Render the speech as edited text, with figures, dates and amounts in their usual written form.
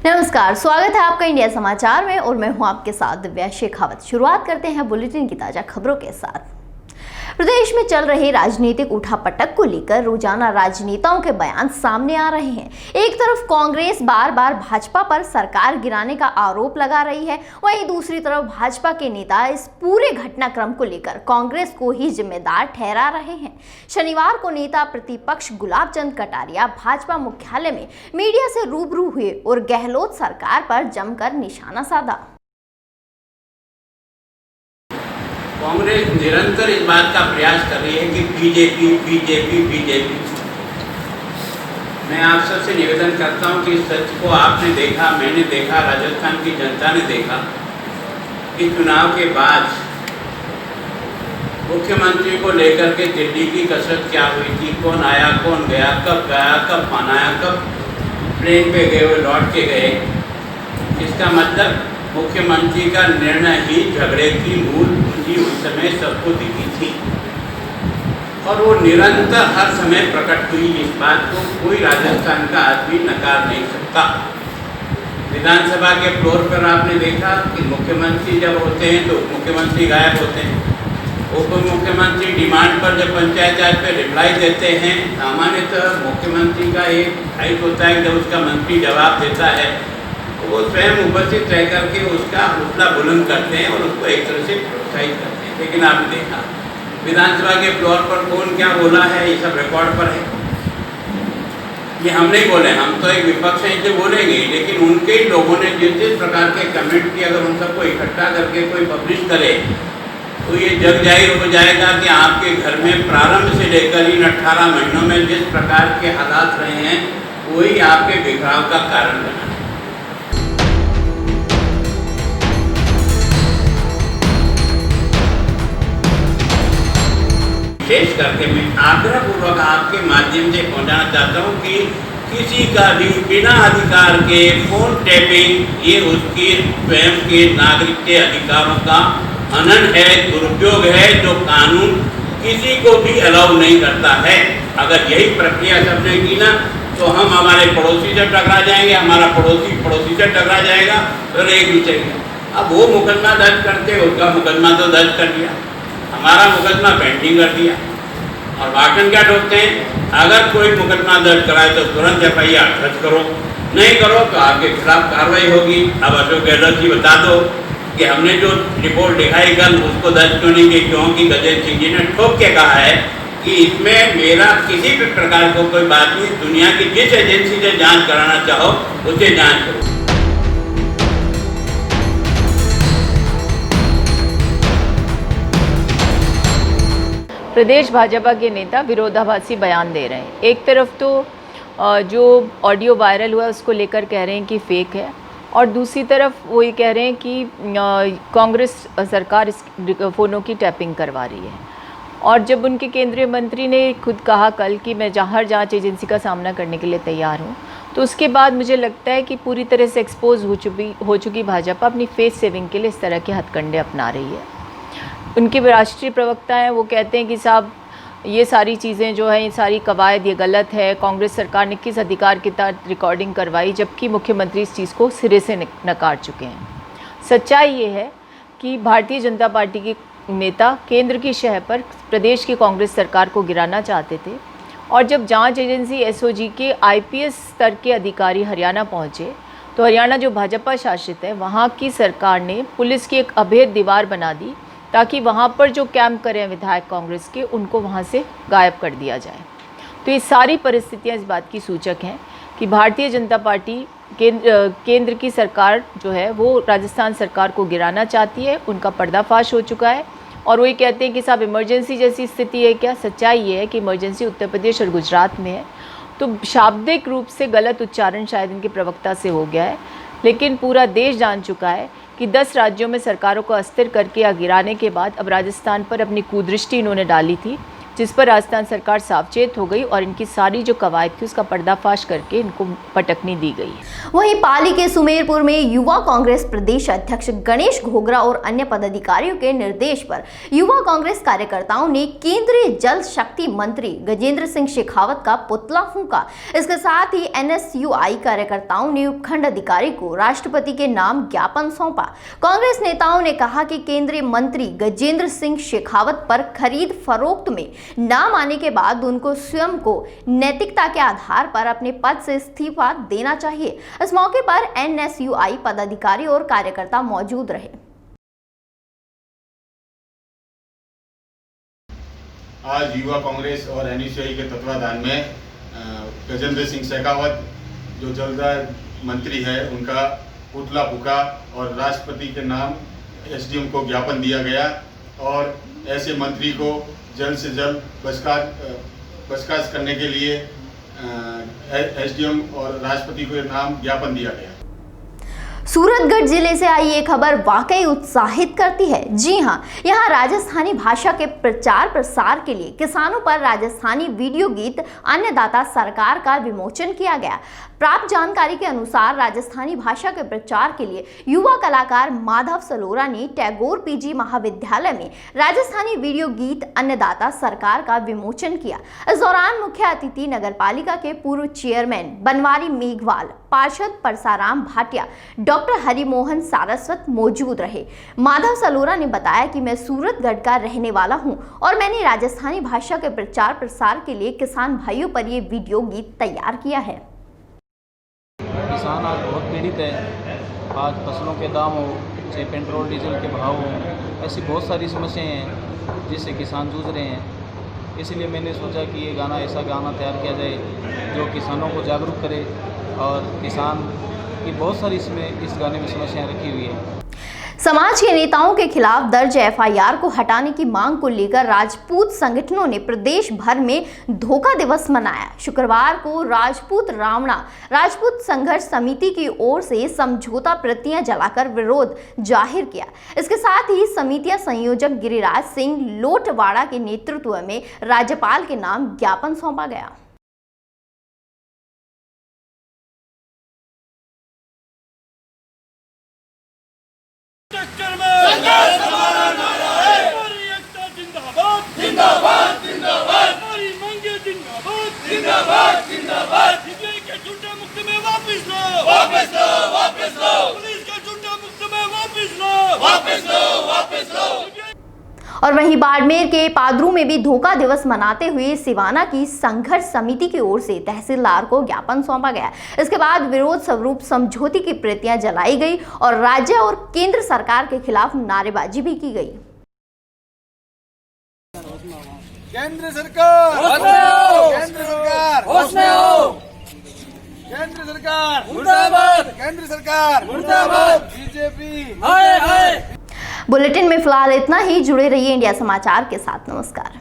नमस्कार, स्वागत है आपका इंडिया समाचार में और मैं हूं आपके साथ दिव्या शेखावत। शुरुआत करते हैं बुलेटिन की ताजा खबरों के साथ। प्रदेश में चल रही राजनीतिक उठापटक को लेकर रोजाना राजनेताओं के बयान सामने आ रहे हैं। एक तरफ कांग्रेस बार बार भाजपा पर सरकार गिराने का आरोप लगा रही है, वहीं दूसरी तरफ भाजपा के नेता इस पूरे घटनाक्रम को लेकर कांग्रेस को ही जिम्मेदार ठहरा रहे हैं। शनिवार को नेता प्रतिपक्ष गुलाब चंद कटारिया भाजपा मुख्यालय में मीडिया से रूबरू हुए और गहलोत सरकार पर जमकर निशाना साधा। कांग्रेस निरंतर इस बात का प्रयास कर रही है कि बीजेपी बीजेपी बीजेपी। मैं आप सबसे निवेदन करता हूं कि इस सच को आपने देखा, मैंने देखा, राजस्थान की जनता ने देखा कि चुनाव के बाद मुख्यमंत्री को लेकर के दिल्ली की कसरत क्या हुई थी, कौन आया कौन गया, कब मनाया, कब ट्रेन पे गए हुए लौट के गए। इसका मतलब मुख्यमंत्री का निर्णय ही झगड़े की मूल पूंजी उस समय सबको दिखी थी और वो निरंतर हर समय प्रकट हुई। इस बात को कोई राजस्थान का आदमी नकार नहीं सकता। विधानसभा के फ्लोर पर आपने देखा कि मुख्यमंत्री जब होते हैं तो मुख्यमंत्री गायब होते हैं। उप मुख्यमंत्री डिमांड पर जब पंचायत राज पे रिप्लाई देते हैं, सामान्यतः मुख्यमंत्री का एक राइट होता है जब उसका मंत्री जवाब देता है वो स्वयं उपस्थित रह करके उसका हौसला बुलंद करते हैं और उसको एक तरह से प्रोत्साहित करते हैं। लेकिन आपने देखा विधानसभा के फ्लोर पर कौन क्या बोला है, ये सब रिकॉर्ड पर है। ये हम नहीं बोले, हम तो एक विपक्ष है जो बोलेंगे, लेकिन उनके ही लोगों ने जिस प्रकार के कमेंट किए अगर उन सबको इकट्ठा करके कोई पब्लिश करे तो ये जग जाहिर हो जाएगा कि आपके घर में प्रारंभ से लेकर इन 18 महीनों में जिस प्रकार के हालात रहे हैं वही आपके बिखराव का कारण बना। विशेष करके मैं आग्रहपूर्वक आपके माध्यम से पहुंचाना चाहता हूं कि किसी का भी बिना अधिकार के फोन टैपिंग ये उसकी स्वयं के नागरिक के अधिकारों का हनन है, दुरुपयोग है, जो कानून किसी को भी अलाउ नहीं करता है। अगर यही प्रक्रिया सबने की ना तो हम हमारे पड़ोसी से टकरा जाएंगे, हमारा पड़ोसी से टकरा जाएगा, फिर एक ही चाहिए। अब वो मुकदमा दर्ज करते, उसका मुकदमा तो दर्ज कर दिया, हमारा मुकदमा पेंडिंग कर दिया और भाषण क्या ठोकते हैं, अगर कोई मुकदमा दर्ज कराए तो तुरंत FIR दर्ज करो, नहीं करो तो आपके खिलाफ कार्रवाई होगी। अब अशोक गहलोत जी बता दो कि हमने जो रिपोर्ट दिखाई कल उसको दर्ज क्यों नहीं की, क्योंकि गजेंद्र सिंह जी ने ठोक के कहा है कि इसमें मेरा किसी भी प्रकार को कोई बात नहीं, दुनिया की जिस एजेंसी से जाँच कराना चाहो उसे जाँच करो। प्रदेश भाजपा के नेता विरोधाभासी बयान दे रहे हैं। एक तरफ तो जो ऑडियो वायरल हुआ उसको लेकर कह रहे हैं कि फेक है और दूसरी तरफ वो ये कह रहे हैं कि कांग्रेस सरकार इस फ़ोनों की टैपिंग करवा रही है। और जब उनके केंद्रीय मंत्री ने खुद कहा कल कि मैं हर जांच एजेंसी का सामना करने के लिए तैयार हूँ, तो उसके बाद मुझे लगता है कि पूरी तरह से एक्सपोज हो चुकी भाजपा अपनी फेस सेविंग के लिए इस तरह के हथकंडे अपना रही है। उनके राष्ट्रीय प्रवक्ता हैं, वो कहते हैं कि साहब ये सारी चीज़ें जो है, ये सारी कवायद ये गलत है। कांग्रेस सरकार ने किस अधिकार के तहत रिकॉर्डिंग करवाई, जबकि मुख्यमंत्री इस चीज़ को सिरे से नकार चुके हैं। सच्चाई ये है कि भारतीय जनता पार्टी के नेता केंद्र की शह पर प्रदेश की कांग्रेस सरकार को गिराना चाहते थे और जब जांच एजेंसी SOG के IPS स्तर के अधिकारी हरियाणा पहुँचे तो हरियाणा जो भाजपा शासित है वहाँ की सरकार ने पुलिस की एक अभेद दीवार बना दी ताकि वहाँ पर जो कैंप करें विधायक कांग्रेस के उनको वहाँ से गायब कर दिया जाए। तो ये सारी परिस्थितियाँ इस बात की सूचक हैं कि भारतीय जनता पार्टी केंद्र की सरकार जो है वो राजस्थान सरकार को गिराना चाहती है। उनका पर्दाफाश हो चुका है और वही कहते हैं कि साहब इमरजेंसी जैसी स्थिति है क्या। सच्चाई ये है कि इमरजेंसी उत्तर प्रदेश और गुजरात में है। तो शाब्दिक रूप से गलत उच्चारण शायद इनके प्रवक्ता से हो गया है, लेकिन पूरा देश जान चुका है कि 10 राज्यों में सरकारों को अस्थिर करके या गिराने के बाद अब राजस्थान पर अपनी कुदृष्टि इन्होंने डाली थी, जिस पर राजस्थान सरकार सावचेत हो गई और इनकी सारी जो कवायद थी उसका पर्दाफाश करके इनको पटकनी दी गई। वहीं पाली के सुमेरपुर में युवा कांग्रेस प्रदेश अध्यक्ष गणेश घोगरा और अन्य पदाधिकारियों के निर्देश पर युवा कांग्रेस कार्यकर्ताओं ने केंद्रीय जल शक्ति मंत्री गजेंद्र सिंह शेखावत का पुतला फूंका। इसके साथ ही NSUI कार्यकर्ताओं ने उपखंड अधिकारी को राष्ट्रपति के नाम ज्ञापन सौंपा। कांग्रेस नेताओं ने कहा कि केंद्रीय मंत्री गजेंद्र सिंह शेखावत पर खरीद फरोख्त में नाम आने के बाद उनको स्वयं को नैतिकता के आधार पर अपने पद से इस्तीफा देना चाहिए। इस मौके पर NSUI पदाधिकारी और कार्यकर्ता मौजूद रहे। आज युवा कांग्रेस और NSUI के तत्वाधान में गजेंद्र सिंह शेखावत जो जलदार मंत्री है उनका पुतला फूंका और राष्ट्रपति के नाम SDM को ज्ञापन दिया गया और ऐसे मंत्री को जल्द से जल्द बर्खास्त करने के लिए SDM और राष्ट्रपति को नाम ज्ञापन दिया गया। सूरतगढ़ जिले से आई ये खबर वाकई उत्साहित करती है। जी हां, यहां राजस्थानी भाषा के प्रचार प्रसार के लिए किसानों पर राजस्थानी वीडियो गीत अन्नदाता सरकार का विमोचन किया गया। प्राप्त जानकारी के अनुसार राजस्थानी भाषा के प्रचार के लिए युवा कलाकार माधव सलोरा ने टैगोर PG महाविद्यालय में राजस्थानी वीडियो गीत अन्नदाता सरकार का विमोचन किया। इस दौरान मुख्य अतिथि नगरपालिका के पूर्व चेयरमैन बनवारी मेघवाल, पार्षद परसाराम भाटिया, डॉक्टर हरिमोहन सारस्वत मौजूद रहे। माधव सलोरा ने बताया कि मैं सूरतगढ़ का रहने वाला हूं और मैंने राजस्थानी भाषा के प्रचार प्रसार के लिए किसान भाइयों पर ये वीडियो गीत तैयार किया है। किसान आज बहुत पीड़ित है। आज फसलों के दाम हो, चाहे पेट्रोल डीजल के भाव हो, ऐसी बहुत सारी समस्याएं हैं जिससे किसान जूझ रहे हैं। इसलिए मैंने सोचा कि ये गाना, ऐसा गाना तैयार किया जाए जो किसानों को जागरूक करे और किसान की बहुत सारी इसमें इस गाने में समस्याएं रखी हुई है। समाज के नेताओं के खिलाफ दर्ज FIR को हटाने की मांग को लेकर राजपूत संगठनों ने प्रदेश भर में धोखा दिवस मनाया। शुक्रवार को राजपूत रावणा राजपूत संघर्ष समिति की ओर से समझौता प्रतियां जलाकर विरोध जाहिर किया। इसके साथ ही समितियां संयोजक गिरिराज सिंह लोटवाड़ा के नेतृत्व में राज्यपाल के नाम ज्ञापन सौंपा गया। जिंदाबाद जिंदाबाद हमारी मांगे जिंदाबाद जिंदाबाद जिंदाबाद सीबीआई के झूठे मुक्त में वापस लो वापस लो वापस लो पुलिस के झूठे मुक्त में वापस लो वापस लो वापस लो। और वहीं बाड़मेर के पादरू में भी धोखा दिवस मनाते हुए सिवाना की संघर्ष समिति की ओर से तहसीलदार को ज्ञापन सौंपा गया। इसके बाद विरोध स्वरूप समझौते की प्रतियां जलाई गई और राज्य और केंद्र सरकार के खिलाफ नारेबाजी भी की गई। केंद्र सरकार केंद्र सरकार होश में हो, केंद्र सरकार मुर्दाबाद, केंद्र सरकार मुर्दाबाद, बीजेपी हाय हाय। बुलेटिन में फिलहाल इतना ही। जुड़े रहिए इंडिया समाचार के साथ। नमस्कार।